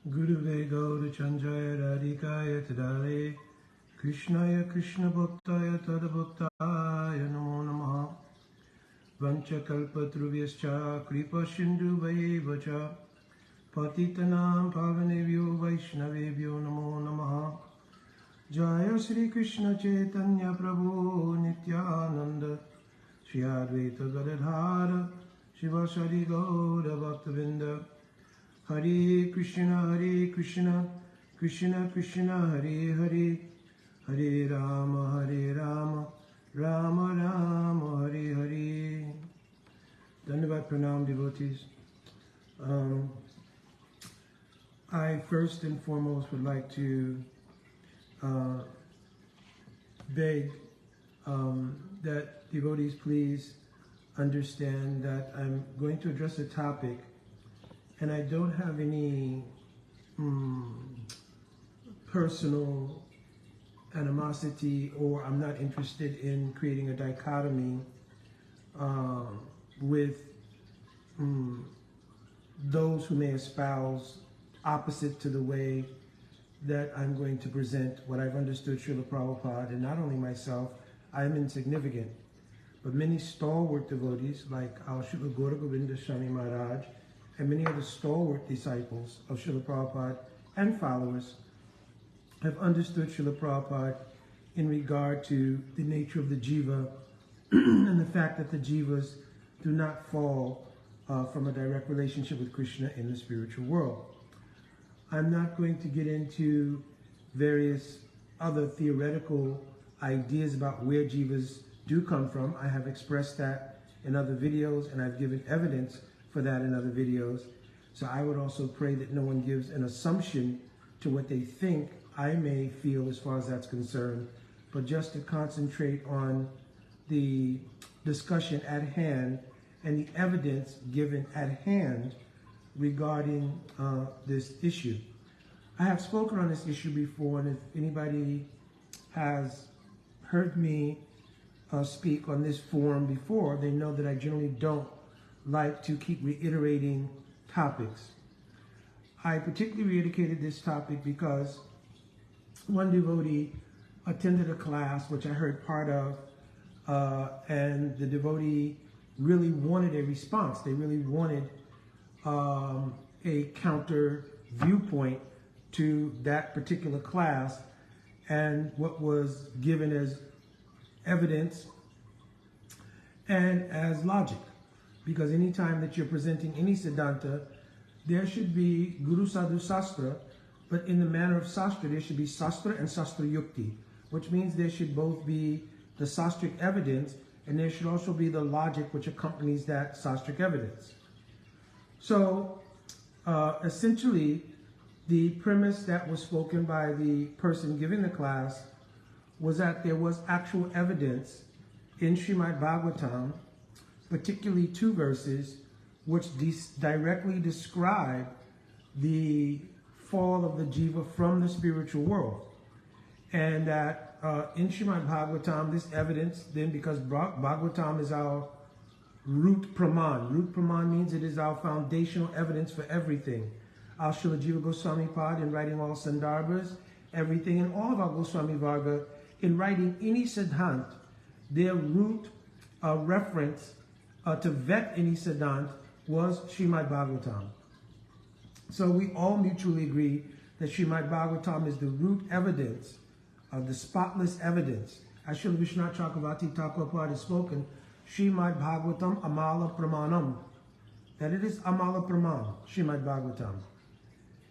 Guruve Gaura Chanjaya Radhikaya Tadale Krishnaya Krishna Bhaktaya Tadabhaktaya Namo Namaha Vancha Kalpatrubhyascha Kripa Sindhu Vayevacha Patitanam Pavanebhyo Vaishnavebhyo Namo Namaha Jaya Sri Krishna Chaitanya Prabhu Nityananda Shri Advaita Gadadhara Shivasari Gaura Bhaktavinda Hare Krishna, Krishna Krishna, Hare Hare, Hare Rama, Rama Rama, Hare Hare. Dandavat Pranam, devotees. I first and foremost would like to beg that devotees please understand that I'm going to address a topic and I don't have any personal animosity, or I'm not interested in creating a dichotomy with those who may espouse opposite to the way that I'm going to present what I've understood Srila Prabhupada, and not only myself, I'm insignificant, but many stalwart devotees like our Srila Gaura Govinda Swami Maharaj and many other stalwart disciples of Srila Prabhupada and followers have understood Srila Prabhupada in regard to the nature of the jiva and the fact that the jivas do not fall from a direct relationship with Krishna in the spiritual world. I'm not going to get into various other theoretical ideas about where jivas do come from. I have expressed that in other videos, and I've given evidence for that in other videos. So I would also pray that no one gives an assumption to what they think I may feel as far as that's concerned, but just to concentrate on the discussion at hand and the evidence given at hand regarding this issue. I have spoken on this issue before, and if anybody has heard me speak on this forum before, they know that I generally don't like to keep reiterating topics. I particularly reiterated this topic because one devotee attended a class which I heard part of, and the devotee really wanted a response. They really wanted a counter viewpoint to that particular class and what was given as evidence and as logic. Because anytime that you're presenting any Siddhanta, there should be Guru Sadhu Sastra, but in the manner of Sastra, there should be Sastra and Sastra Yukti, which means there should both be the Sastric evidence and there should also be the logic which accompanies that Sastric evidence. So, essentially, the premise that was spoken by the person giving the class was that there was actual evidence in Srimad Bhagavatam, particularly 2 verses, which directly describe the fall of the jiva from the spiritual world. And that in Srimad Bhagavatam, this evidence, then because Bhagavatam is our root praman. Root praman means it is our foundational evidence for everything. Our Srila Jiva Goswami Pad in writing all Sandarbhas, everything, and all of our Goswami Varga in writing any Siddhant, their root reference to vet any Siddhant was Srimad Bhagavatam. So we all mutually agree that Srimad Bhagavatam is the root evidence, the spotless evidence. As Srila Vishwanath Chakravarti Thakur has spoken, Srimad Bhagavatam Amala Pramanam, that it is Amala Praman, Srimad Bhagavatam.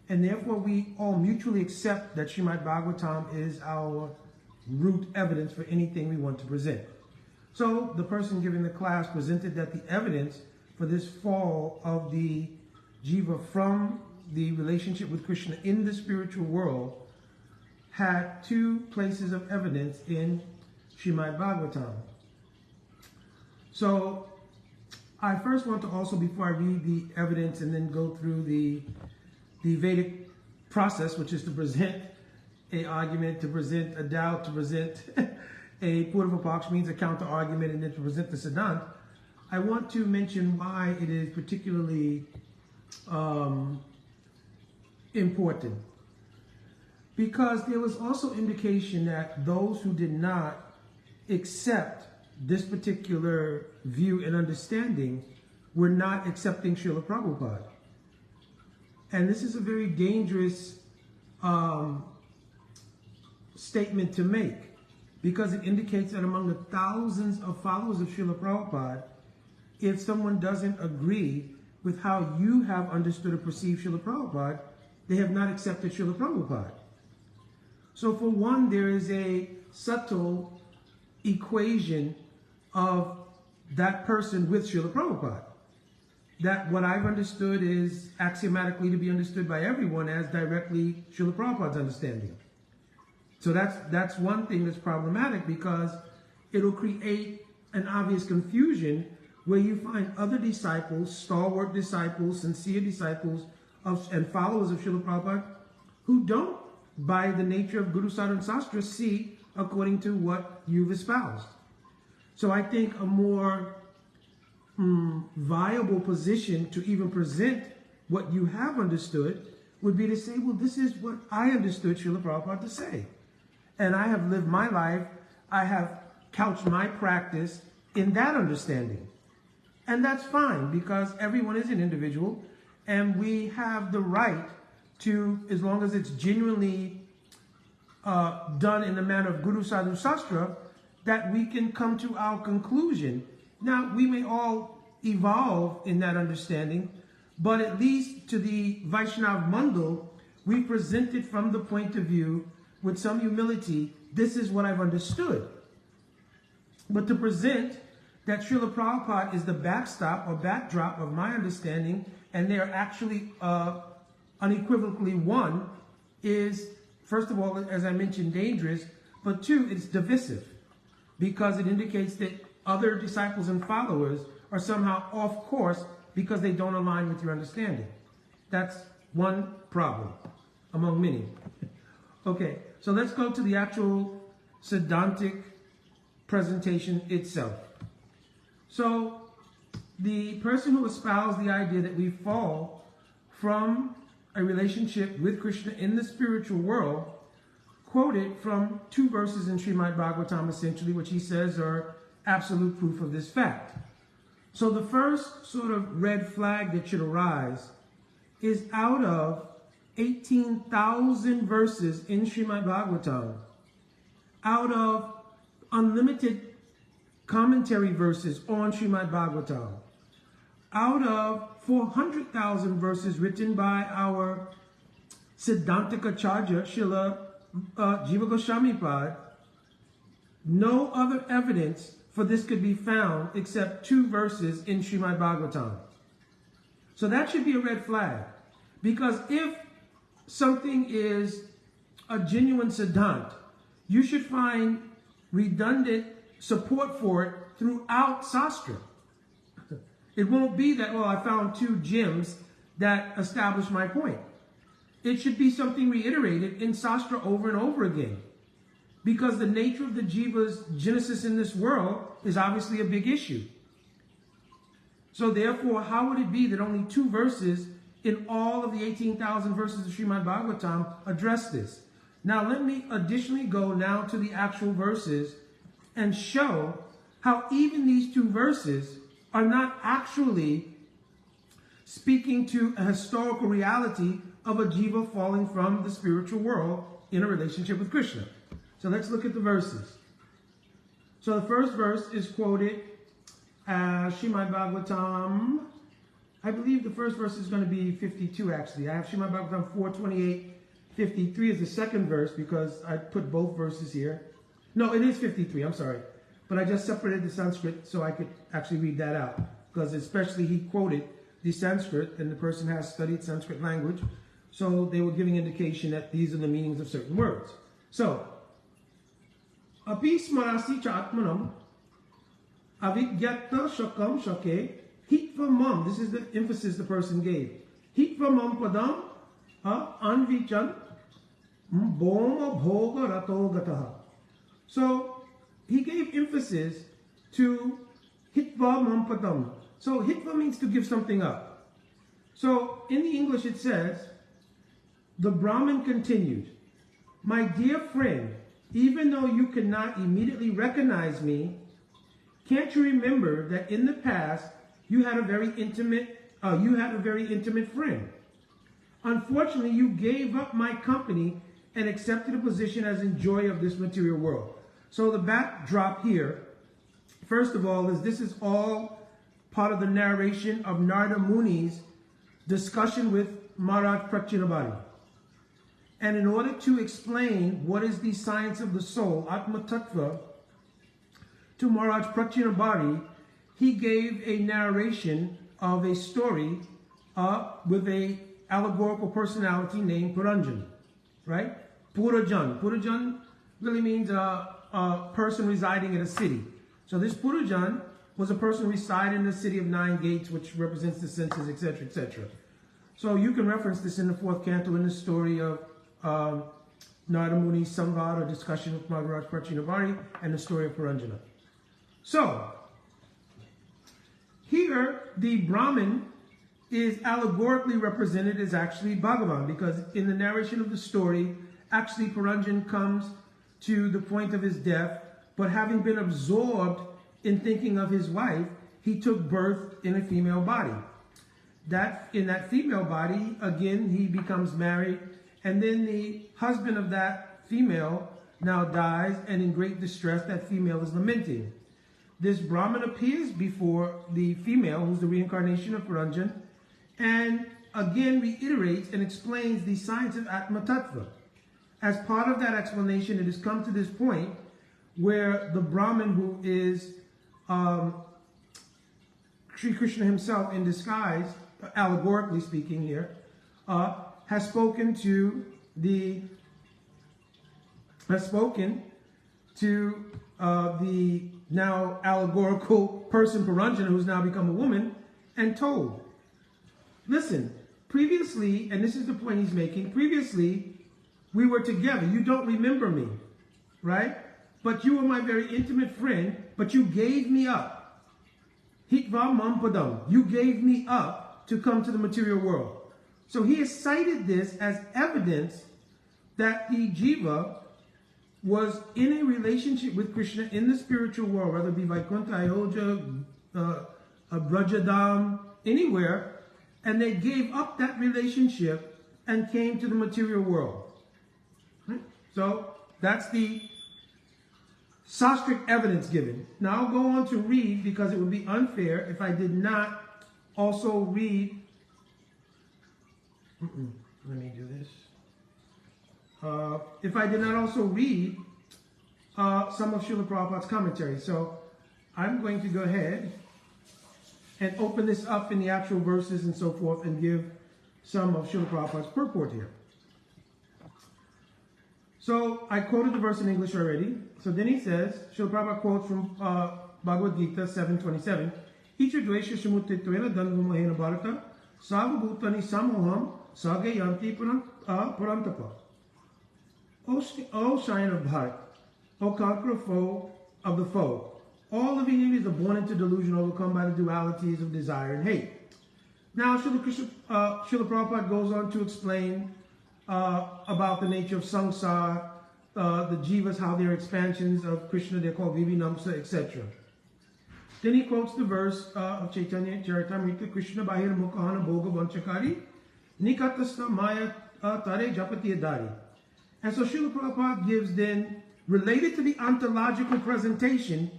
And therefore we all mutually accept that Srimad Bhagavatam is our root evidence for anything we want to present. So the person giving the class presented that the evidence for this fall of the jiva from the relationship with Krishna in the spiritual world had 2 places of evidence in Srimad Bhagavatam. So I first want to also, before I read the evidence and then go through the Vedic process, which is to present an argument, to present a doubt, to present a Purvapaksh, means a counter argument, and then to present the Siddhant, I want to mention why it is particularly important, because there was also indication that those who did not accept this particular view and understanding were not accepting Srila Prabhupada. And this is a very dangerous statement to make, because it indicates that among the thousands of followers of Srila Prabhupada, if someone doesn't agree with how you have understood or perceived Srila Prabhupada, they have not accepted Srila Prabhupada. So for one, there is a subtle equation of that person with Srila Prabhupada. That what I've understood is axiomatically to be understood by everyone as directly Srila Prabhupada's understanding. So that's one thing that's problematic, because it'll create an obvious confusion where you find other disciples, stalwart disciples, sincere disciples and followers of Srila Prabhupada who don't, by the nature of Guru Sadhana Sastra, see according to what you've espoused. So I think a more viable position to even present what you have understood would be to say, well, this is what I understood Srila Prabhupada to say. And I have lived my life, I have couched my practice in that understanding. And that's fine, because everyone is an individual, and we have the right to, as long as it's genuinely done in the manner of Guru Sadhu Sastra, that we can come to our conclusion. Now, we may all evolve in that understanding, but at least to the Vaishnav Mandal, we present it from the point of view with some humility. This is what I've understood. But to present that Srila Prabhupada is the backstop or backdrop of my understanding, and they are actually unequivocally one, is, first of all, as I mentioned, dangerous, but two, it's divisive, because it indicates that other disciples and followers are somehow off course because they don't align with your understanding. That's one problem among many. Okay, so let's go to the actual Siddhantic presentation itself. So the person who espoused the idea that we fall from a relationship with Krishna in the spiritual world quoted from two verses in Srimad Bhagavatam, essentially, which he says are absolute proof of this fact. So the first sort of red flag that should arise is out of 18,000 verses in Srimad Bhagavatam, out of unlimited commentary verses on Srimad Bhagavatam, out of 400,000 verses written by our Siddhantic Acharya, Srila Jiva Goswami Pad, no other evidence for this could be found except two verses in Srimad Bhagavatam. So that should be a red flag, because if something is a genuine Siddhant, you should find redundant support for it throughout Sastra. It won't be that, well, I found two gems that establish my point. It should be something reiterated in Sastra over and over again, because the nature of the Jiva's genesis in this world is obviously a big issue. So therefore, how would it be that only two verses in all of the 18,000 verses of Srimad Bhagavatam address this? Now let me additionally go now to the actual verses and show how even these two verses are not actually speaking to a historical reality of a jiva falling from the spiritual world in a relationship with Krishna. So let's look at the verses. So the first verse is quoted as Srimad Bhagavatam. I believe the first verse is going to be 52 actually. I have Srimad Bhagavatam 4:28. 53 is the second verse because I put both verses here. No, it is 53, I'm sorry. But I just separated the Sanskrit so I could actually read that out, because especially he quoted the Sanskrit, and the person has studied Sanskrit language, so they were giving indication that these are the meanings of certain words. So, api smarasi cha atmanam avigyata shakam shake hitva mam. This is the emphasis the person gave. Hitva mam padam anvichan boma bhoga rato gataha. So he gave emphasis to hitva mam padam. So hitva means to give something up. So in the English it says, The Brahmin continued, "My dear friend, even though you cannot immediately recognize me, can't you remember that in the past you had a very intimate friend? Unfortunately, you gave up my company and accepted a position as enjoyer of this material world." So the backdrop here, first of all, is this is all part of the narration of Narada Muni's discussion with Maharaj Prachinabhari. And in order to explain what is the science of the soul, Atma Tattva, to Maharaj Prachinabhari, he gave a narration of a story with a allegorical personality named Puranjan, right? Purajan. Purajan really means a person residing in a city. So this Purajan was a person residing in the city of 9 gates, which represents the senses, etc., etc. So you can reference this in the 4th canto in the story of Narada Muni's Samvad, or discussion with Maharaj Prachinabhari, and the story of Puranjana. So, here the Brahmin is allegorically represented as actually Bhagavan, because in the narration of the story, actually Puranjan comes to the point of his death, but having been absorbed in thinking of his wife, he took birth in a female body. In that female body, again, he becomes married, and then the husband of that female now dies, and in great distress, that female is lamenting. This Brahmin appears before the female, who's the reincarnation of Puranjan, and again reiterates and explains the science of Atma Tattva. As part of that explanation, it has come to this point where the Brahmin, who is Sri Krishna himself in disguise, allegorically speaking here, has spoken to the now allegorical person Puranjana, who's now become a woman, and told, listen, previously, and this is the point he's making, previously we were together. You don't remember me, right? But you were my very intimate friend, but you gave me up. Hitva mampadam. You gave me up to come to the material world. So he has cited this as evidence that the jiva was in a relationship with Krishna in the spiritual world, whether it be Vaikuntha, Ayodhya, Brajadam, anywhere, and they gave up that relationship and came to the material world. Right? So that's the sastric evidence given. Now I'll go on to read, because it would be unfair if I did not also read. Let me do this. If I did not also read some of Srila Prabhupada's commentary. So I'm going to go ahead and open this up in the actual verses and so forth and give some of Srila Prabhupada's purport here. So I quoted the verse in English already. So then he says, Srila Prabhupada quotes from Bhagavad Gita 7:27, Icha dvesha samutittvena dandvamahena bharata savabhutani samoham sagayanti purantapa. O Scion of Bharat, O conqueror foe of the foe, all living entities are born into delusion, overcome by the dualities of desire and hate. Now Srila Prabhupada goes on to explain about the nature of samsara, the jivas, how they're expansions of Krishna, they're called Vivinamsa, etc. Then he quotes the verse of Chaitanya Charitamrita, Krishna Bahir Mukhana Bhoga Vanchakari, Nikatasna Maya Tare Japati Adari. And so Srila Prabhupada gives then, related to the ontological presentation,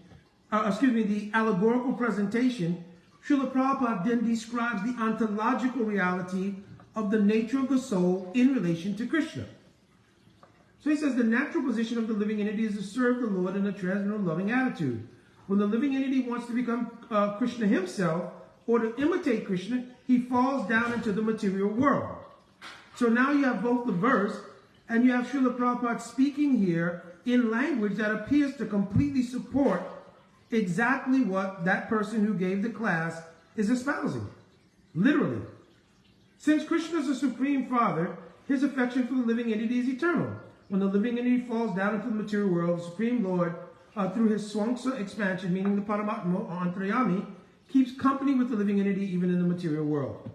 the allegorical presentation, Srila Prabhupada then describes the ontological reality of the nature of the soul in relation to Krishna. So he says the natural position of the living entity is to serve the Lord in a transcendental loving attitude. When the living entity wants to become Krishna himself, or to imitate Krishna, he falls down into the material world. So now you have both the verse, and you have Srila Prabhupada speaking here in language that appears to completely support exactly what that person who gave the class is espousing. Literally. Since Krishna is the Supreme Father, his affection for the living entity is eternal. When the living entity falls down into the material world, the Supreme Lord, through his Swangsa expansion, meaning the Paramatma, or Antarayami, keeps company with the living entity even in the material world.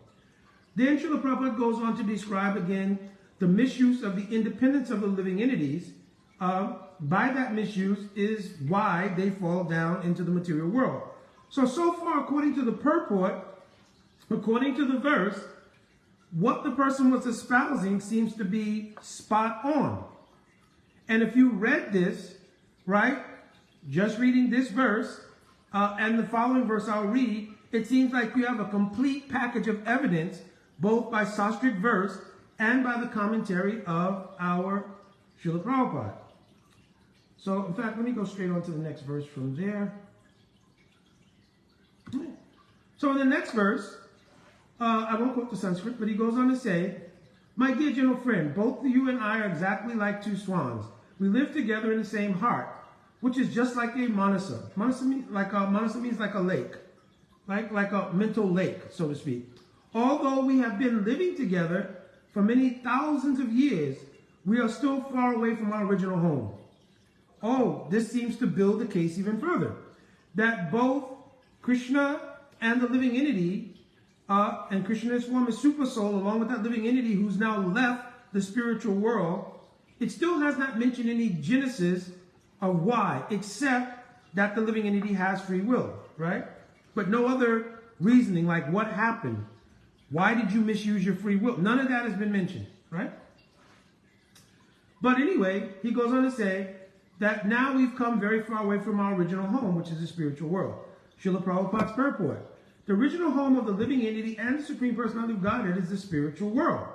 Then Srila Prabhupada goes on to describe again the misuse of the independence of the living entities, by that misuse is why they fall down into the material world. So far, according to the purport, according to the verse, what the person was espousing seems to be spot on. And if you read this, right, just reading this verse and the following verse I'll read, it seems like you have a complete package of evidence, both by Sastric verse and by the commentary of our Srila Prabhupada. So, in fact, let me go straight on to the next verse from there. So in the next verse, I won't quote the Sanskrit, but he goes on to say, "My dear gentle friend, both you and I are exactly like two swans. We live together in the same heart, which is just like a manasa. Manasa means like a lake, like a mental lake, so to speak. Although we have been living together for many thousands of years, we are still far away from our original home. Oh, this seems to build the case even further, that both Krishna and the living entity, and Krishna's form is super soul, along with that living entity who's now left the spiritual world, it still has not mentioned any genesis of why, except that the living entity has free will, right? But no other reasoning, like what happened? Why did you misuse your free will? None of that has been mentioned, right? But anyway, he goes on to say that now we've come very far away from our original home, which is the spiritual world. Srila Prabhupada's purport. The original home of the living entity and the Supreme Personality of Godhead is the spiritual world.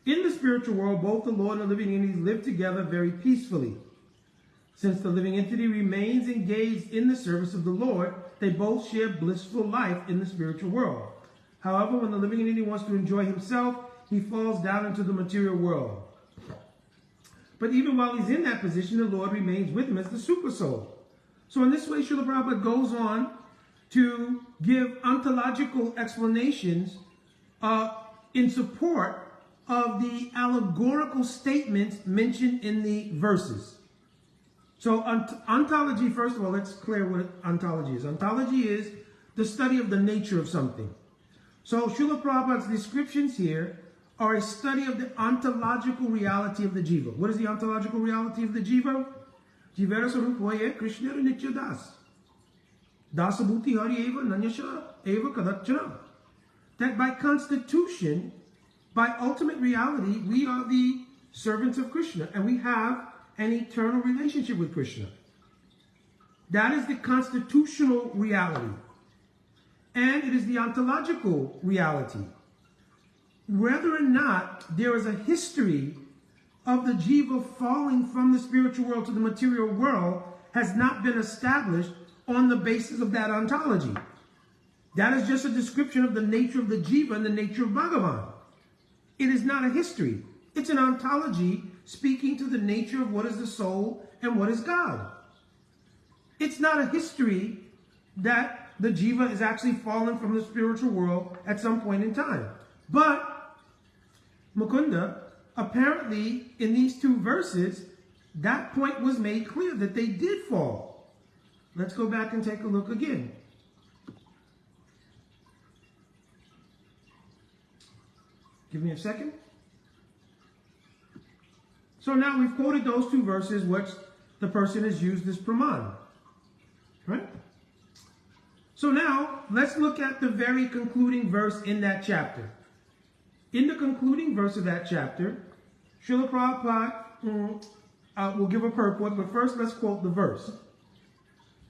In the spiritual world, both the Lord and the living entities live together very peacefully. Since the living entity remains engaged in the service of the Lord, they both share blissful life in the spiritual world. However, when the living entity wants to enjoy himself, he falls down into the material world. But even while he's in that position, the Lord remains with him as the super soul. So in this way, Srila Prabhupada goes on to give ontological explanations in support of the allegorical statements mentioned in the verses. So ontology, first of all, let's clear what ontology is. Ontology is the study of the nature of something. So Srila Prabhupada's descriptions here are a study of the ontological reality of the jiva. What is the ontological reality of the jiva? Jivara sarupoye Krishna nitya das. Dasabhuti hari eva nanyasha eva kadachana. That by constitution, by ultimate reality, we are the servants of Krishna and we have an eternal relationship with Krishna. That is the constitutional reality. And it is the ontological reality. Whether or not there is a history of the jiva falling from the spiritual world to the material world has not been established on the basis of that ontology. That is just a description of the nature of the jiva and the nature of Bhagavan. It is not a history. It's an ontology speaking to the nature of what is the soul and what is God. It's not a history that the jiva is actually fallen from the spiritual world at some point in time. But Mukunda, apparently in these two verses, that point was made clear that they did fall. Let's go back and take a look again. Give me a second. So now we've quoted those two verses, which the person has used as praman. Right? So now let's look at the very concluding verse in that chapter. In the concluding verse of that chapter, Srila Prabhupada will give a purport, but first let's quote the verse.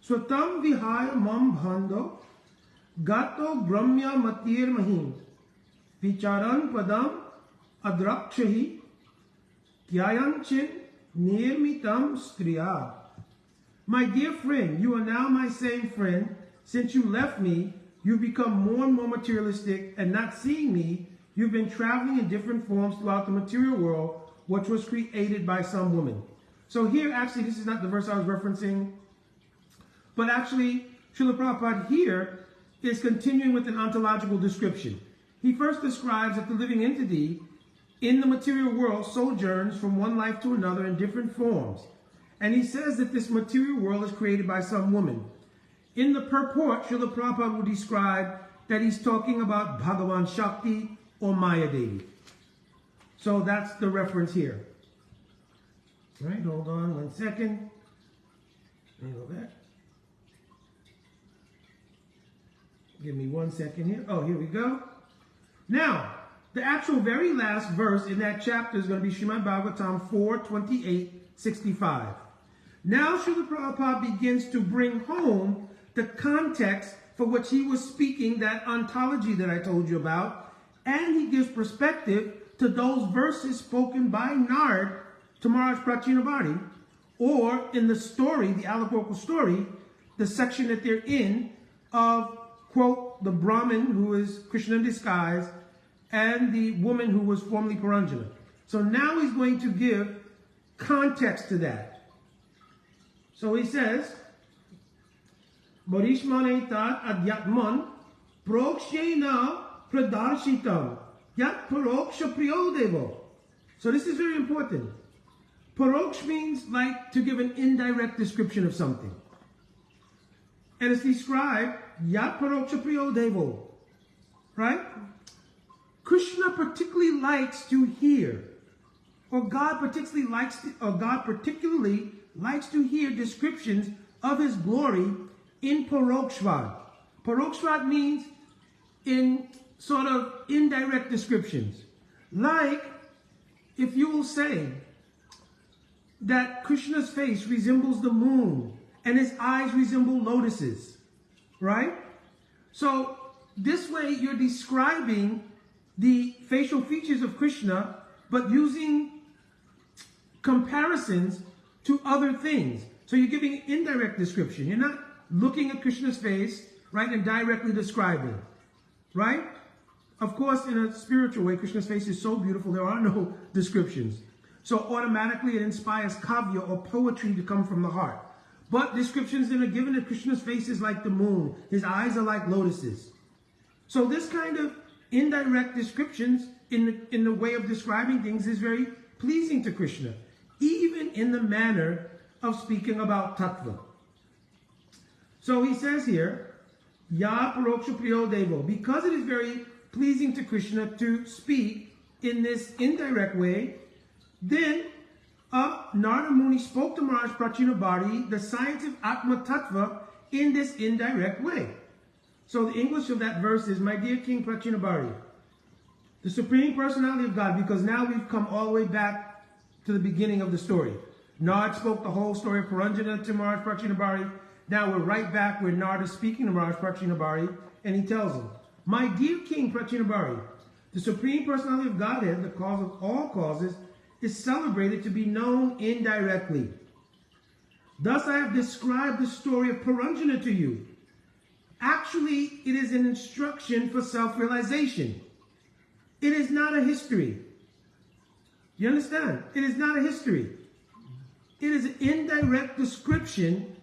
Swatam vihaya mam bhando gato brahmya matir mahim vicharan padam adrakshahi kyayanchin nirmitam striya. My dear friend, you are now my same friend. Since you left me, you've become more and more materialistic, and not seeing me, you've been traveling in different forms throughout the material world, which was created by some woman. So here, actually, this is not the verse I was referencing, but actually, Srila Prabhupada here is continuing with an ontological description. He first describes that the living entity in the material world sojourns from one life to another in different forms. And he says that this material world is created by some woman. In the purport, Srila Prabhupada will describe that he's talking about Bhagavan Shakti or Maya Devi. So that's the reference here. All right, hold on 1 second. Let me go back. Give me 1 second here. Oh, here we go. Now, the actual very last verse in that chapter is going to be Srimad Bhagavatam 4:28-65. Now Srila Prabhupada begins to bring home the context for which he was speaking, that ontology that I told you about, and he gives perspective to those verses spoken by Nard to Maharaj Prachinabhati, or in the story, the allegorical story, the section that they're in of, quote, the Brahmin who is Krishna in disguise and the woman who was formerly Puranjana. So now he's going to give context to that. So he says, Borishmane tat adyatman prokshena pradarshitam yat paroksha priyodevo. So this is very important. Paroksh means like to give an indirect description of something. And it's described yat paroksha priyodevo. Right? Krishna particularly likes to hear, or God particularly likes to hear descriptions of his glory in Parokshvad. Parokshvad means in sort of indirect descriptions. Like if you will say that Krishna's face resembles the moon and his eyes resemble lotuses, right? So this way you're describing the facial features of Krishna, but using comparisons to other things. So you're giving an indirect description. You're not looking at Krishna's face, right, and directly describing, right? Of course, in a spiritual way, Krishna's face is so beautiful, there are no descriptions. So automatically it inspires kavya or poetry to come from the heart. But descriptions that are given of Krishna's face is like the moon. His eyes are like lotuses. So this kind of indirect descriptions in the way of describing things is very pleasing to Krishna, even in the manner of speaking about tattva. So he says here, Ya Paroksha Priyo Devo, because it is very pleasing to Krishna to speak in this indirect way, then Narada Muni spoke to Maharaj Prachinabhati the science of Atma Tattva in this indirect way. So the English of that verse is, my dear King Prachinabhati, the Supreme Personality of God, because now we've come all the way back to the beginning of the story. Nard spoke the whole story of Puranjana to Maharaj Prachinabhati. Now we're right back where Nard is speaking to Maharaj Prachinabhati, and he tells him, my dear King Prachinabhati, the Supreme Personality of Godhead, the cause of all causes, is celebrated to be known indirectly. Thus I have described the story of Puranjana to you. Actually, it is an instruction for self-realization. It is not a history. You understand? It is not a history. It is an indirect description,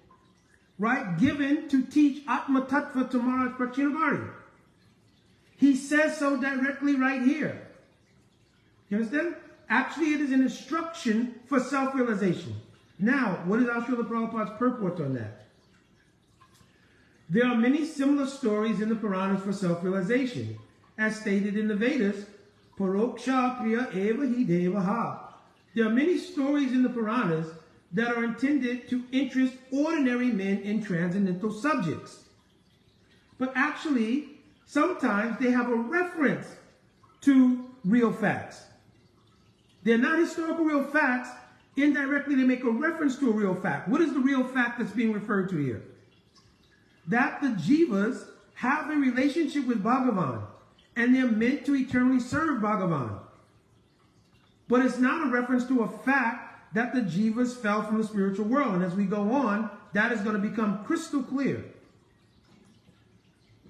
right, given to teach Atma Tattva to Maharaj Prachinabhati. He says so directly right here. You understand? Actually, it is an instruction for self-realization. Now, what is our Srila Prabhupada's purport on that? There are many similar stories in the Puranas for self-realization. As stated in the Vedas, Paroksha Priya Eva Hi Devaha. There are many stories in the Puranas that are intended to interest ordinary men in transcendental subjects. But actually, sometimes they have a reference to real facts. They're not historical real facts. Indirectly, they make a reference to a real fact. What is the real fact that's being referred to here? That the Jivas have a relationship with Bhagavan, and they're meant to eternally serve Bhagavan. But it's not a reference to a fact that the Jivas fell from the spiritual world. And as we go on, that is going to become crystal clear.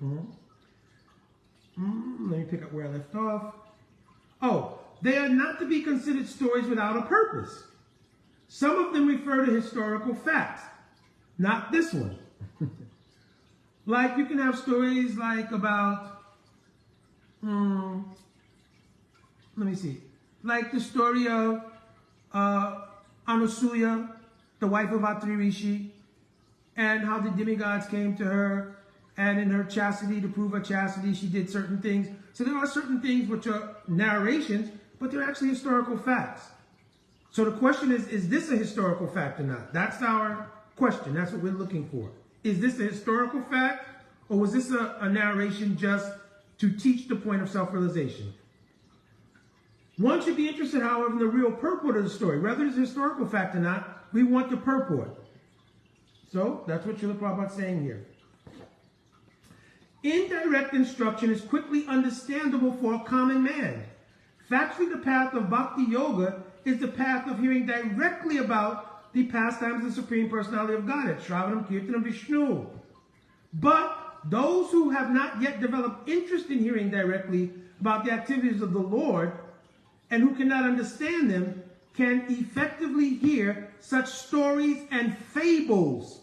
Let me pick up where I left off. Oh, they are not to be considered stories without a purpose. Some of them refer to historical facts, not this one. Like you can have stories like about, let me see, like the story of Anusuya, the wife of Atri Rishi, and how the demigods came to her, and in her chastity, to prove her chastity, she did certain things. So there are certain things which are narrations, but they're actually historical facts. So the question is this a historical fact or not? That's our question. That's what we're looking for. Is this a historical fact, or was this a narration just to teach the point of self-realization? One should be interested, however, in the real purport of the story. Whether it's a historical fact or not, we want the purport. So that's what Srila Prabhupada is saying here. Indirect instruction is quickly understandable for a common man. Factually, the path of Bhakti Yoga is the path of hearing directly about the pastimes of the Supreme Personality of Godhead, Shravanam, Kirtanam, Vishnu. But those who have not yet developed interest in hearing directly about the activities of the Lord and who cannot understand them can effectively hear such stories and fables.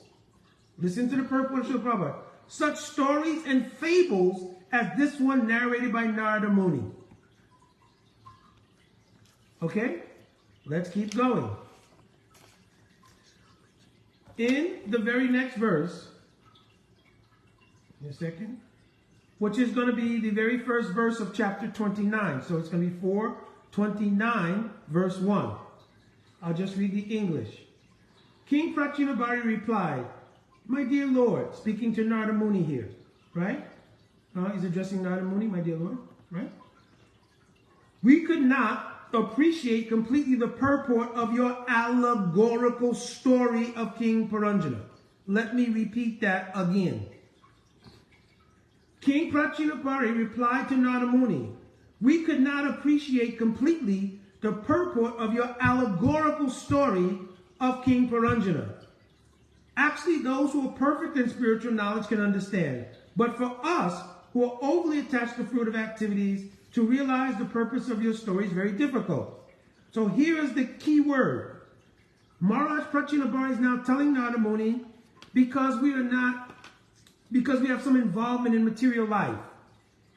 Listen to the purport of Srila Prabhupada. Such stories and fables as this one narrated by Narada Muni. Okay? Let's keep going. In the very next verse, in a second, which is going to be the very first verse of chapter 29. So it's going to be 4:29, verse 1. I'll just read the English. King Prachinabhari replied, "My dear Lord," speaking to Narada Muni here, right? He's addressing Narada Muni, "My dear Lord," right? "We could not appreciate completely the purport of your allegorical story of King Puranjana." Let me repeat that again. King Prachinabhari replied to Narada Muni, "We could not appreciate completely the purport of your allegorical story of King Puranjana. Actually, those who are perfect in spiritual knowledge can understand. But for us, who are overly attached to fruitive activities, to realize the purpose of your story is very difficult." So here is the key word. Maharaj Prachinabhari is now telling Narada Muni, because we have some involvement in material life,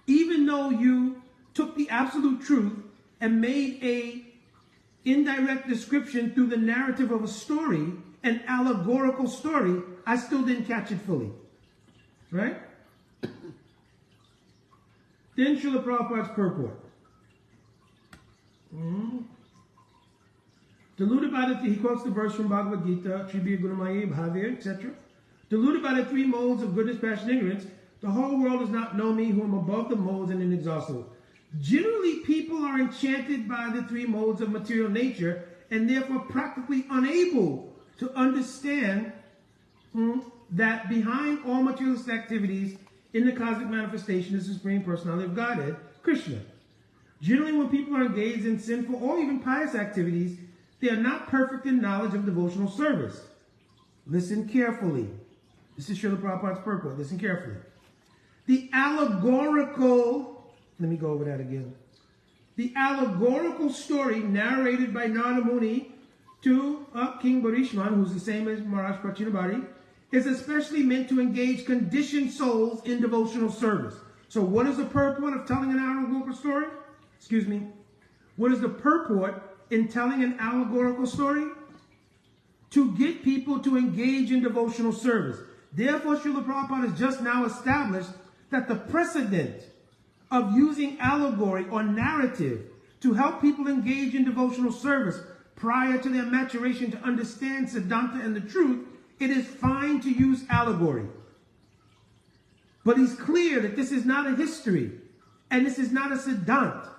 even though you took the absolute truth and made a indirect description through the narrative of a story, an allegorical story, I still didn't catch it fully. Right? Then Srila Prabhupada's purport. Deluded by he quotes the verse from Bhagavad Gita, Tribhya Gunamaya Bhavir, etc. Deluded by the three modes of goodness, passion, ignorance, the whole world does not know me, who am above the modes and inexhaustible. Generally, people are enchanted by the three modes of material nature and therefore practically unable to understand that behind all materialistic activities in the cosmic manifestation is the Supreme Personality of Godhead, Krishna. Generally, when people are engaged in sinful or even pious activities, they are not perfect in knowledge of devotional service. Listen carefully. This is Srila Prabhupada's purport. Listen carefully. The allegorical, let me go over that again. The allegorical story narrated by Narada Muni to King Bharishman, who's the same as Maharaj Prachinabhari, is especially meant to engage conditioned souls in devotional service. So what is the purport of telling an allegorical story? Excuse me. What is the purport in telling an allegorical story? To get people to engage in devotional service. Therefore, Srila Prabhupada has just now established that the precedent of using allegory or narrative to help people engage in devotional service prior to their maturation to understand Siddhanta and the truth, it is fine to use allegory. But he's clear that this is not a history and this is not a Siddhanta.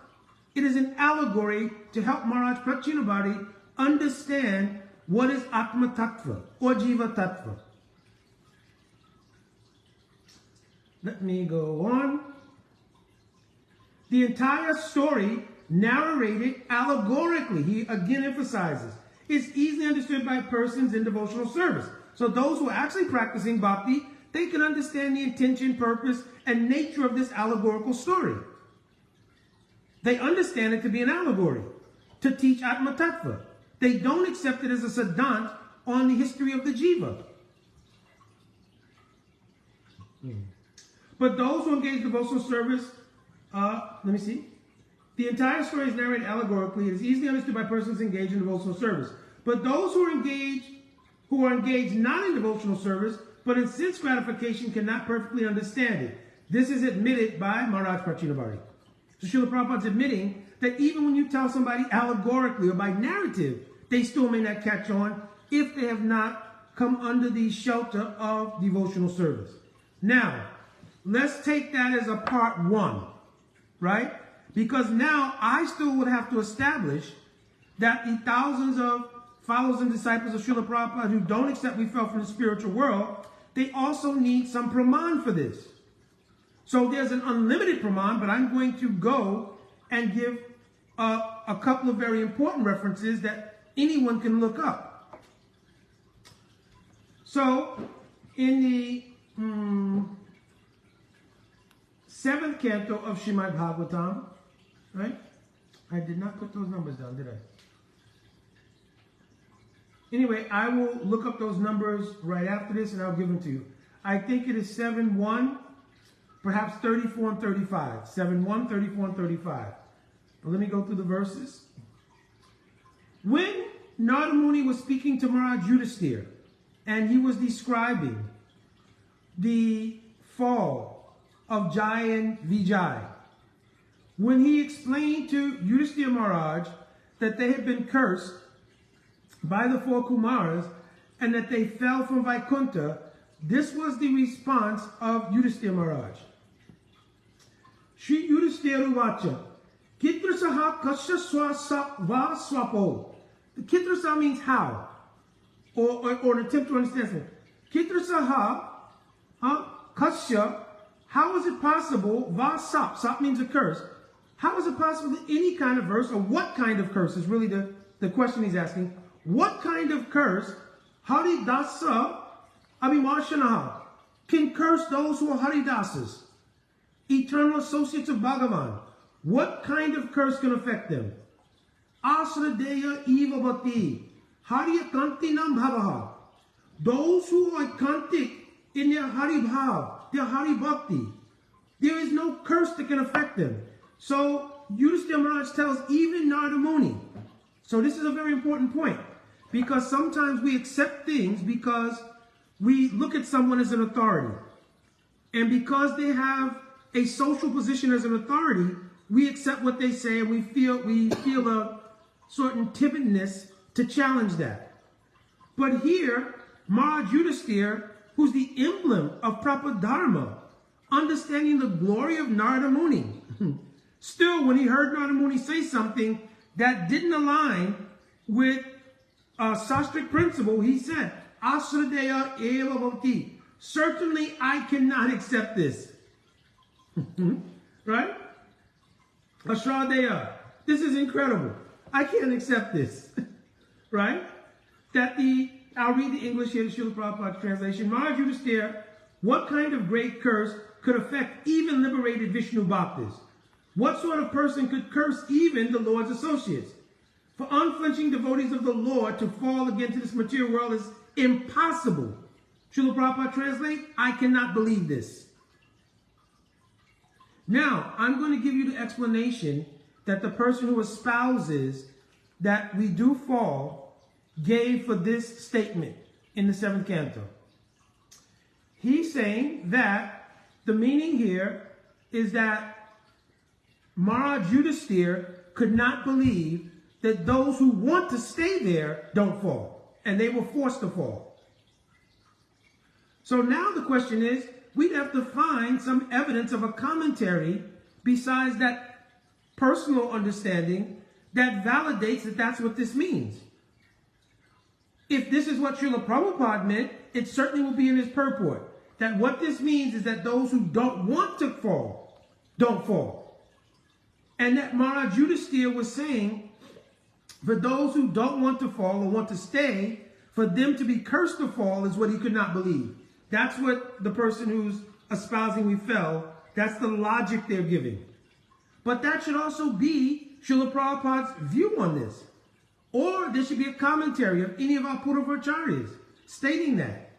It is an allegory to help Maharaj Prachinabhari understand what is Atma Tattva or Jiva Tattva. Let me go on. The entire story narrated allegorically, he again emphasizes, is easily understood by persons in devotional service. So those who are actually practicing bhakti, they can understand the intention, purpose, and nature of this allegorical story. They understand it to be an allegory, to teach Atma Tattva. They don't accept it as a siddhant on the history of the jiva. But those who engage in devotional service, let me see. The entire story is narrated allegorically. It is easily understood by persons engaged in devotional service. But those who are engaged not in devotional service, but in sense gratification, cannot perfectly understand it. This is admitted by Maharaj Prachinabhari. So Srila Prabhupada is admitting that even when you tell somebody allegorically or by narrative, they still may not catch on if they have not come under the shelter of devotional service. Now, let's take that as a part one, right? Because now I still would have to establish that the thousands of followers and disciples of Srila Prabhupada who don't accept we fell from the spiritual world, they also need some praman for this. So there's an unlimited praman, but I'm going to go and give a couple of very important references that anyone can look up. So in the 7th canto of Srimad Bhagavatam, right? I did not put those numbers down, did I? Anyway, I will look up those numbers right after this and I'll give them to you. I think it is 7.1, perhaps 34 and 35. 7.1, 34 and 35. But let me go through the verses. When Narada Muni was speaking to Maharaj Yudhisthira, and he was describing the fall of Jai and Vijay, when he explained to Yudhisthira Maharaj that they had been cursed by the 4 Kumaras and that they fell from Vaikuntha, this was the response of Yudhisthira Maharaj. Shri Yudhisthira Vacha, Kitrasaha Kasya Swasa Va Swapo. The Kitrasa means how, or an attempt to understand it. Kitrasaha Kasya, how is it possible? Va Sap, Sap means a curse. How is it possible that any kind of verse, or what kind of curse is really the question he's asking? What kind of curse, Haridasa Abhimashanaha, can curse those who are Haridasas, eternal associates of Bhagavan? What kind of curse can affect them? Asradeya Ivavati, Hariyakantinam Bhavaha. Those who are kantik in their Haribhav, their Haribhakti, there is no curse that can affect them. So Yudhisthira Maharaj tells even Narada Muni. So this is a very important point, because sometimes we accept things because we look at someone as an authority. And because they have a social position as an authority, we accept what they say and we feel a certain timidness to challenge that. But here, Maharaj Yudhisthira, who's the emblem of Prabhupada Dharma, understanding the glory of Narada Muni, still when he heard Narada Muni say something that didn't align with Sastric principle, he said, Asradeya eva bhavati. Certainly I cannot accept this. Right? Asradeya. This is incredible. I can't accept this. Right? I'll read the English here, the Srila Prabhupada translation. Maharaj Yudhisthira, what kind of great curse could affect even liberated Vishnu Bhaktas? What sort of person could curse even the Lord's associates? For unflinching devotees of the Lord to fall again to this material world is impossible. Srila Prabhupada translate, I cannot believe this. Now, I'm going to give you the explanation that the person who espouses that we do fall gave for this statement in the 7th canto. He's saying that the meaning here is that Maharaj Yudhisthira could not believe that those who want to stay there don't fall, and they were forced to fall. So now the question is, we'd have to find some evidence of a commentary besides that personal understanding that validates that that's what this means. If this is what Srila Prabhupada meant, it certainly will be in his purport. That what this means is that those who don't want to fall, don't fall. And that Maharaj Yudhisthira was saying, for those who don't want to fall or want to stay, for them to be cursed to fall is what he could not believe. That's what the person who's espousing we fell, that's the logic they're giving. But that should also be Srila Prabhupada's view on this. Or there should be a commentary of any of our Puravacharyas stating that.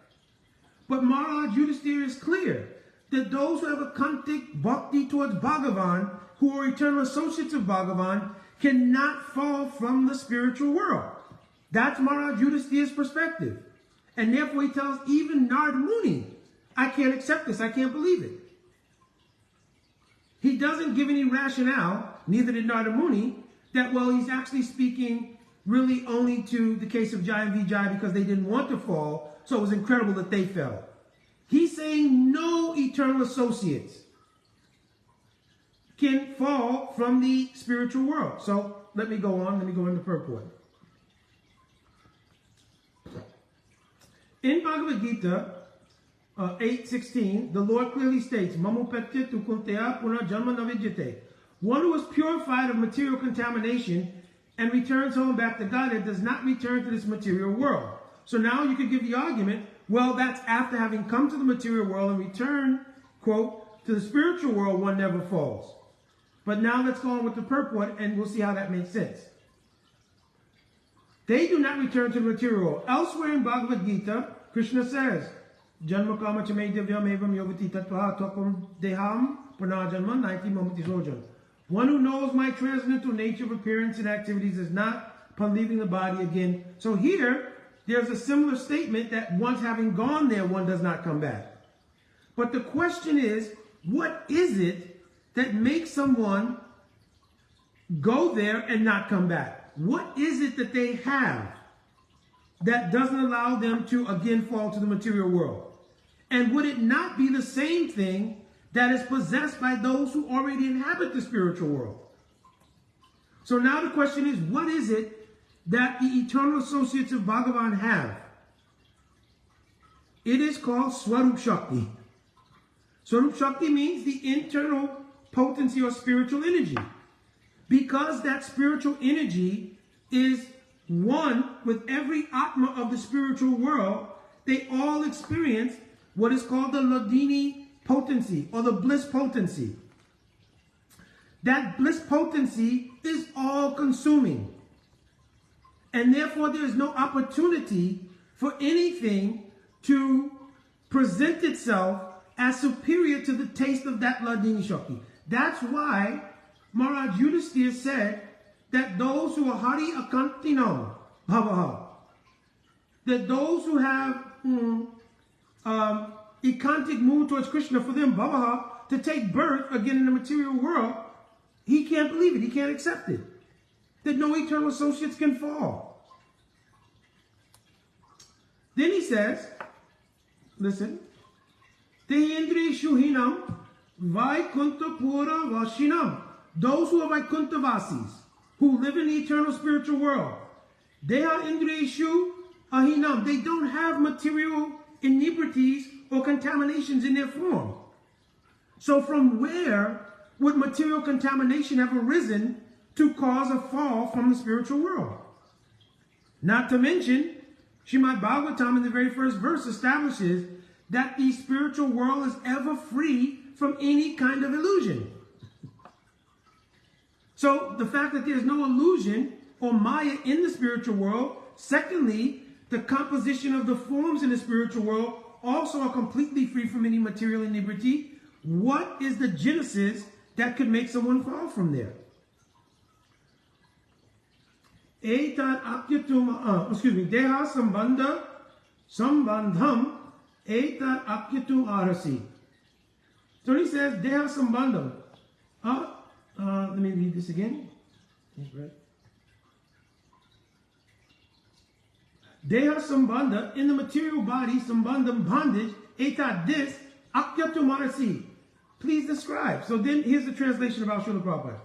But Maharaj Yudhisthira is clear that those who have a kantik bhakti towards Bhagavan, who are eternal associates of Bhagavan, cannot fall from the spiritual world. That's Maharaj Yudhisthira's perspective. And therefore he tells even Narada Muni, I can't accept this, I can't believe it. He doesn't give any rationale neither did Narada Muni, that, well, he's actually speaking really only to the case of Jai and Vijay because they didn't want to fall, so it was incredible that they fell. He's saying no eternal associates can fall from the spiritual world. So let me go on. Let me go into purport. In Bhagavad Gita 8:16, the Lord clearly states, Mamupetya tukunteya puna janma navidyate. One who is purified of material contamination and returns home back to Godhead does not return to this material world. So now you could give the argument, well, that's after having come to the material world and return, quote, to the spiritual world, one never falls. But now let's go on with the purport and we'll see how that makes sense. They do not return to the material world. Elsewhere in Bhagavad Gita, Krishna says, Janma kama chame divyam evam yogati tattva takum deham panajanma naiti mamati sojan. One who knows my transcendental nature of appearance and activities is not upon leaving the body again. So here, there's a similar statement that once having gone there, one does not come back. But the question is, what is it that makes someone go there and not come back? What is it that they have that doesn't allow them to again fall to the material world? And would it not be the same thing that is possessed by those who already inhabit the spiritual world? So now the question is, what is it that the eternal associates of Bhagavan have? It is called Swarup Shakti. Swarup Shakti means the internal potency or spiritual energy. Because that spiritual energy is one with every Atma of the spiritual world, they all experience what is called the Ladini potency or the bliss potency. That bliss potency is all consuming. And therefore there is no opportunity for anything to present itself as superior to the taste of that Ladini Shakti. That's why Maharaj Yudhisthira said that those who are Hari Akantinam Bhavaha, that those who have ekantic mood towards Krishna, for them Bhavaha, to take birth again in the material world, he can't believe it, he can't accept it. That no eternal associates can fall. Then he says, listen, Tehindri Shuhinam Vaikuntha Pura Vashinam. Those who are Vaikuntha Vasis, who live in the eternal spiritual world, Deha Indriyeshu Ahinam. They don't have material inebrities or contaminations in their form. So from where would material contamination have arisen to cause a fall from the spiritual world? Not to mention, Srimad Bhagavatam in the very first verse establishes that the spiritual world is ever free from any kind of illusion. So the fact that there's no illusion or Maya in the spiritual world, secondly, the composition of the forms in the spiritual world also are completely free from any material inebriety. What is the genesis that could make someone fall from there? Deha sambandham etat akyatum arasi. So he says, Deha sambandham. Let me read this again. Deha sambandha, in the material body, sambandham, bondage, etat, this, akyatum arasi. Please describe. So then here's the translation about Srila Prabhupada.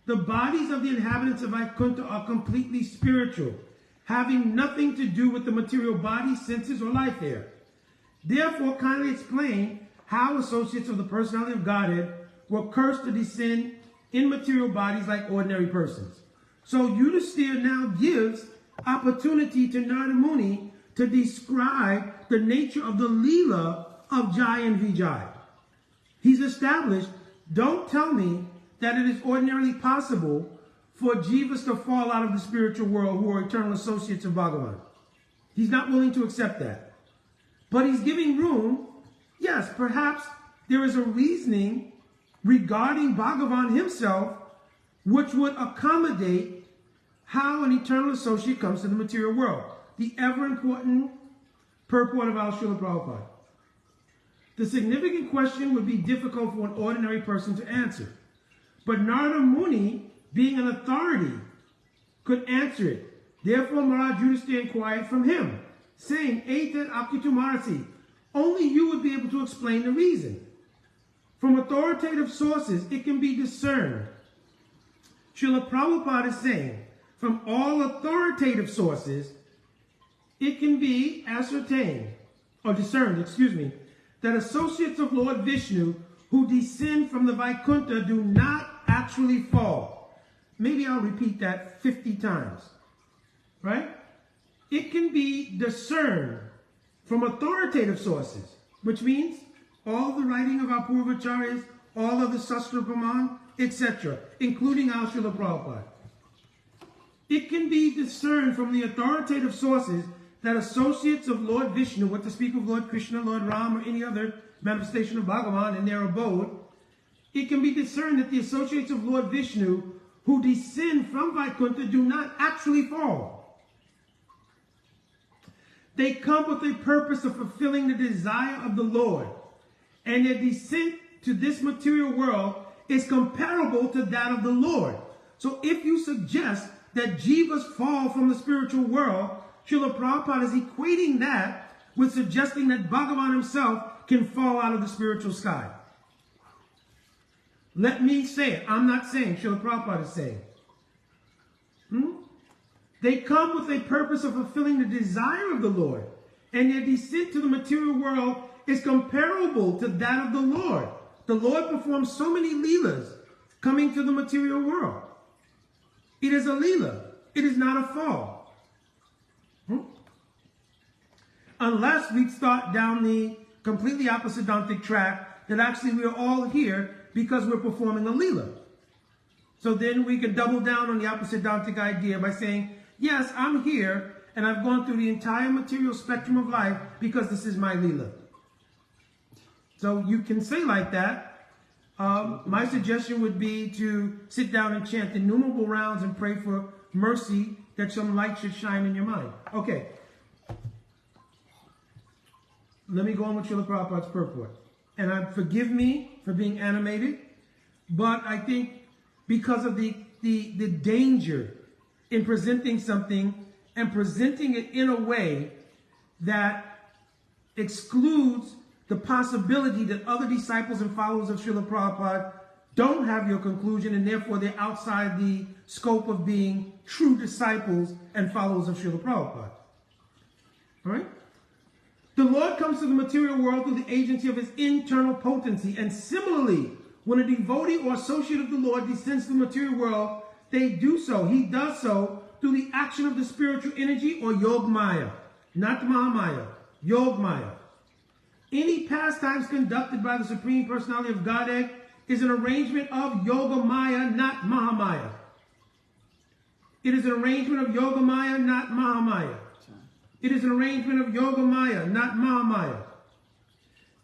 The bodies of the inhabitants of Vaikuntha are completely spiritual, having nothing to do with the material body, senses, or life here. Therefore, kindly explain how associates of the personality of Godhead were cursed to descend in material bodies like ordinary persons. So Yudhisthira now gives opportunity to Narada Muni to describe the nature of the Leela of Jai and Vijay. He's established, don't tell me that it is ordinarily possible for Jivas to fall out of the spiritual world who are eternal associates of Bhagavan. He's not willing to accept that. But he's giving room. Yes, perhaps there is a reasoning regarding Bhagavan himself which would accommodate how an eternal associate comes to the material world. The ever-important purport of our Srila Prabhupada. The significant question would be difficult for an ordinary person to answer. But Narada Muni being an authority, could answer it. Therefore, Maharaj Yudhishthira inquired from him, saying, Etat Aptitu Marasi, only you would be able to explain the reason. From authoritative sources, it can be discerned. Srila Prabhupada is saying, from all authoritative sources, it can be ascertained, or discerned, that associates of Lord Vishnu who descend from the Vaikuntha do not actually fall. Maybe I'll repeat that 50 times, right? It can be discerned from authoritative sources, which means all the writing of our Purvacharyas, all of the Sastra Praman, etc., including our Srila Prabhupada. It can be discerned from the authoritative sources that associates of Lord Vishnu, what to speak of Lord Krishna, Lord Ram, or any other manifestation of Bhagavan in their abode, it can be discerned that the associates of Lord Vishnu who descend from Vaikuntha do not actually fall. They come with a purpose of fulfilling the desire of the Lord, and their descent to this material world is comparable to that of the Lord. So if you suggest that jivas fall from the spiritual world, Srila Prabhupada is equating that with suggesting that Bhagavan himself can fall out of the spiritual sky. Let me say it. I'm not saying, Srila Prabhupada is saying. They come with a purpose of fulfilling the desire of the Lord, and their descent to the material world is comparable to that of the Lord. The Lord performs so many leelas coming to the material world. It is a leela. It is not a fall. Unless we start down the completely opposite Dantic track, that actually we are all here because we're performing a leela. So then we can double down on the opposite Dantic idea by saying, yes, I'm here and I've gone through the entire material spectrum of life because this is my leela. So you can say like that. My suggestion would be to sit down and chant innumerable rounds and pray for mercy that some light should shine in your mind. Okay. Let me go on with Srila Prabhupada's purport. And forgive me for being animated, but I think because of the danger in presenting something and presenting it in a way that excludes the possibility that other disciples and followers of Srila Prabhupada don't have your conclusion, and therefore they're outside the scope of being true disciples and followers of Srila Prabhupada. All right? The Lord comes to the material world through the agency of his internal potency, and similarly, when a devotee or associate of the Lord descends to the material world, he does so through the action of the spiritual energy or Yog Maya, not Mahamaya, Yog Maya. Any pastimes conducted by the Supreme Personality of Godhead is an arrangement of Yoga Maya, not Mahamaya. It is an arrangement of Yoga Maya, not Mahamaya. It is an arrangement of Yoga Maya, not Mahamaya.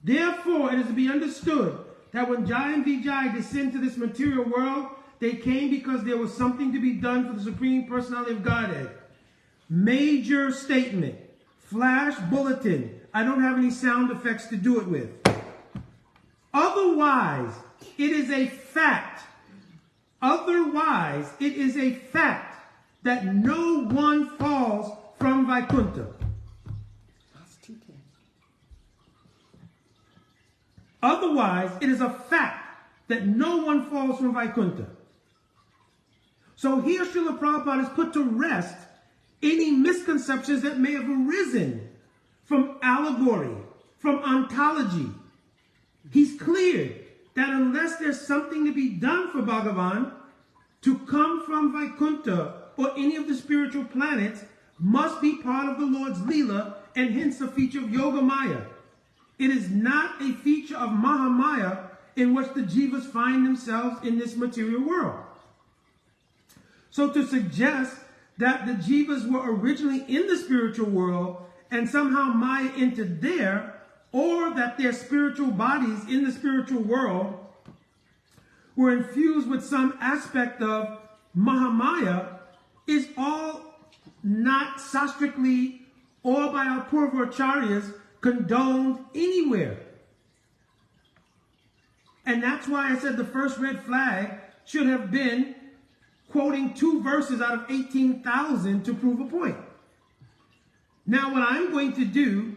Therefore, it is to be understood that when Jai and Vijay descend to this material world, they came because there was something to be done for the Supreme Personality of Godhead. Major statement. Flash bulletin. I don't have any sound effects to do it with. Otherwise, it is a fact. Otherwise, it is a fact that no one falls from Vaikuntha. Otherwise, it is a fact that no one falls from Vaikuntha. So here Srila Prabhupada has put to rest any misconceptions that may have arisen from allegory, from ontology. He's cleared that unless there's something to be done for Bhagavan, to come from Vaikuntha or any of the spiritual planets must be part of the Lord's Leela, and hence a feature of Yoga Maya. It is not a feature of Mahamaya in which the jivas find themselves in this material world. So to suggest that the jivas were originally in the spiritual world and somehow Maya entered there, or that their spiritual bodies in the spiritual world were infused with some aspect of Mahamaya, is all not sastrically or by our Purvacharyas condoned anywhere. And that's why I said the first red flag should have been quoting 2 verses out of 18,000 to prove a point. Now, what I'm going to do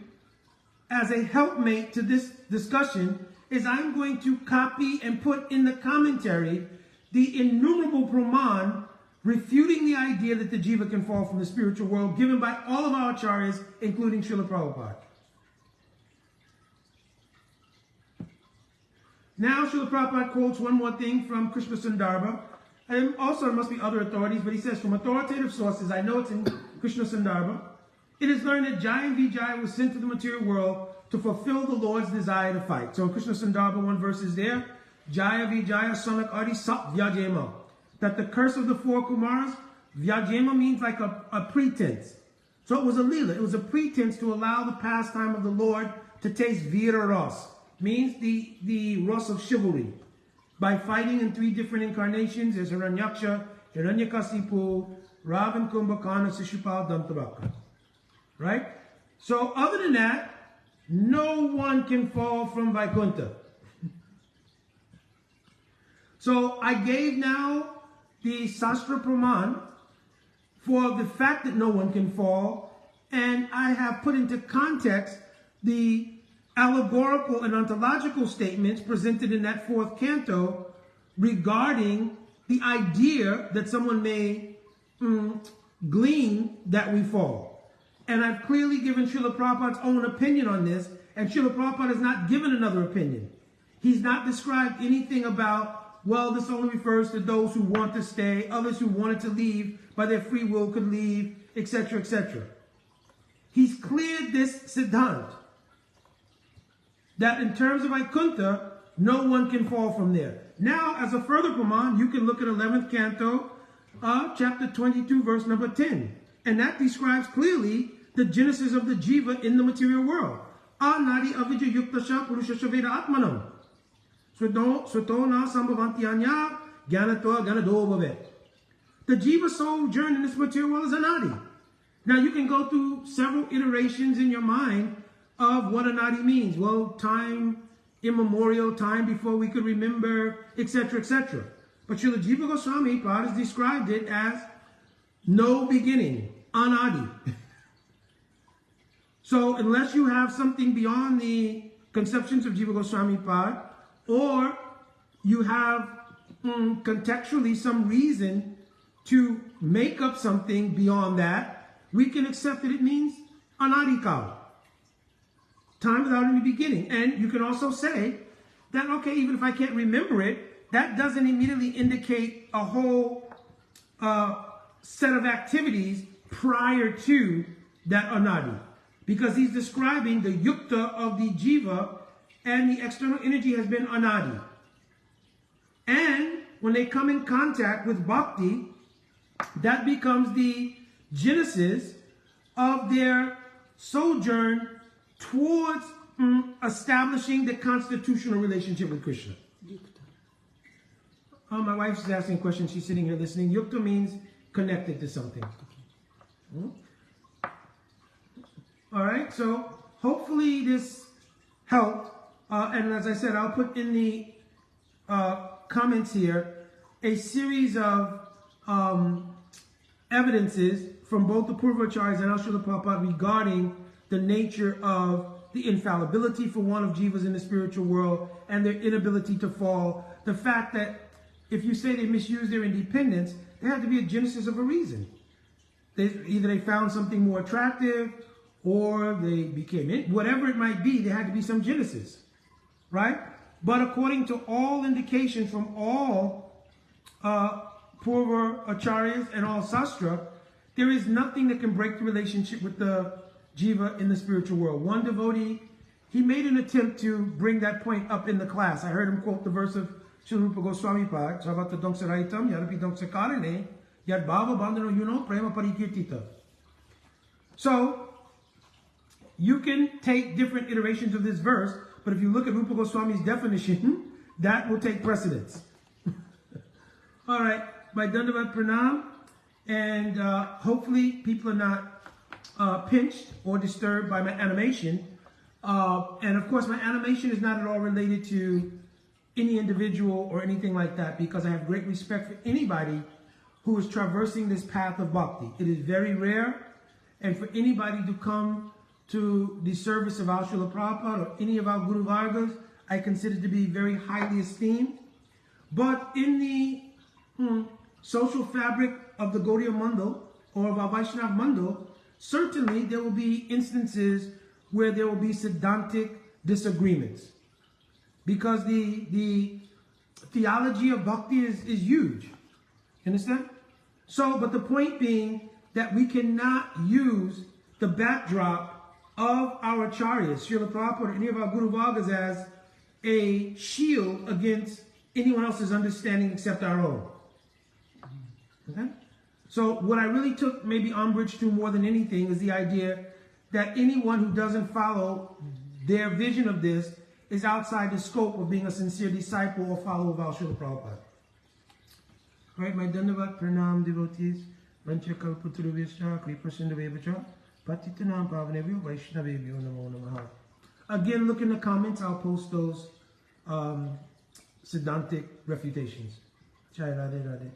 as a helpmate to this discussion is I'm going to copy and put in the commentary the innumerable praman refuting the idea that the jiva can fall from the spiritual world given by all of our acharyas, including Srila Prabhupada. Now, Srila Prabhupada quotes one more thing from Krishna Sandarbha. And also, there must be other authorities, but he says, from authoritative sources, I know it's in Krishna Sandarbha, it is learned that Jaya Vijaya was sent to the material world to fulfill the Lord's desire to fight. So in Krishna Sandarbha, 1 verse is there, Jaya Vijaya Sanak Adi Sap Vyajema. That the curse of the 4 Kumaras, Vyajema means like a pretense. So it was a lila, it was a pretense to allow the pastime of the Lord to taste Vira Ras, means the Ras of chivalry. By fighting in 3 different incarnations, there's Hiranyaksha, Hiranyakasipu, Ravan Kumbhakana, Sishupal, Damtabaka. Right? So other than that, no one can fall from Vaikuntha. So I gave now the Sastra Praman for the fact that no one can fall, and I have put into context the allegorical and ontological statements presented in that 4th canto regarding the idea that someone may glean that we fall. And I've clearly given Srila Prabhupada's own opinion on this, and Srila Prabhupada has not given another opinion. He's not described anything about, well, this only refers to those who want to stay, others who wanted to leave by their free will could leave, etc., etc. He's cleared this siddhant, that in terms of Vaikuntha, no one can fall from there. Now, as a further praman, you can look at 11th canto, chapter 22, verse number 10. And that describes clearly the genesis of the jiva in the material world. Anadi avijja yuktasha purushasha veda atmanam. Swatona sambhavantyanya gyanatva ganado bhavet. The jiva sojourn in this material world is anadi. Now, you can go through several iterations in your mind of what anadi means. Well, time immemorial, time before we could remember, etc., etc. But Srila Jiva Goswami Prabhupada has described it as no beginning, anadi. So unless you have something beyond the conceptions of Jiva Goswami Prabhupada, or you have contextually some reason to make up something beyond that, we can accept that it means anadikala. Time without any beginning. And you can also say that, okay, even if I can't remember it, that doesn't immediately indicate a whole set of activities prior to that anadi. Because he's describing the yukta of the jiva, and the external energy has been anadi. And when they come in contact with bhakti, that becomes the genesis of their sojourn towards establishing the constitutional relationship with Krishna. My wife's asking a question. She's sitting here listening. Yukta means connected to something. All right, so hopefully this helped. And as I said, I'll put in the comments here a series of evidences from both the Purvacharyas and Srila Prabhupada regarding the nature of the infallibility for one of jivas in the spiritual world and their inability to fall. The fact that if you say they misuse their independence, there had to be a genesis of a reason. Either they found something more attractive, or they became it. Whatever it might be, there had to be some genesis, right? But according to all indications from all Purva Acharyas and all Sastra, there is nothing that can break the relationship with the jiva in the spiritual world. One devotee, he made an attempt to bring that point up in the class. I heard him quote the verse of Srila Rupa Goswami Pad, Savata Dongsaraitam, Yadapi Dongsakarane, Yad Bhava Bandhano Yuno, Prema Parikirtita. So, you can take different iterations of this verse, but if you look at Rupa Goswami's definition, that will take precedence. All right, by Dandavat Pranam, and hopefully people are not pinched or disturbed by my animation. And of course, my animation is not at all related to any individual or anything like that, because I have great respect for anybody who is traversing this path of bhakti. It is very rare, and for anybody to come to the service of our Srila Prabhupada or any of our Guru Vargas, I consider to be very highly esteemed. But in the social fabric of the Gaudiya Mandal or of our Vaishnava Mandal, certainly there will be instances where there will be Siddhantic disagreements. Because the theology of bhakti is huge. You understand? So, but the point being that we cannot use the backdrop of our acharyas, Srila Prabhupada or any of our Guru Vargas, as a shield against anyone else's understanding except our own. Okay? So what I really took maybe umbrage to more than anything is the idea that anyone who doesn't follow their vision of this is outside the scope of being a sincere disciple or follower of our Srila Prabhupada. All right, my Dandavat Pranam devotees, Vancha Kalpaturuvesha, Kripa Sindhavevacha, Patitanam Pavanebhyo, Vaishnavebhyo Namo Namaha. Again, look in the comments, I'll post those Siddhantic refutations. Jai Radhe Radhe.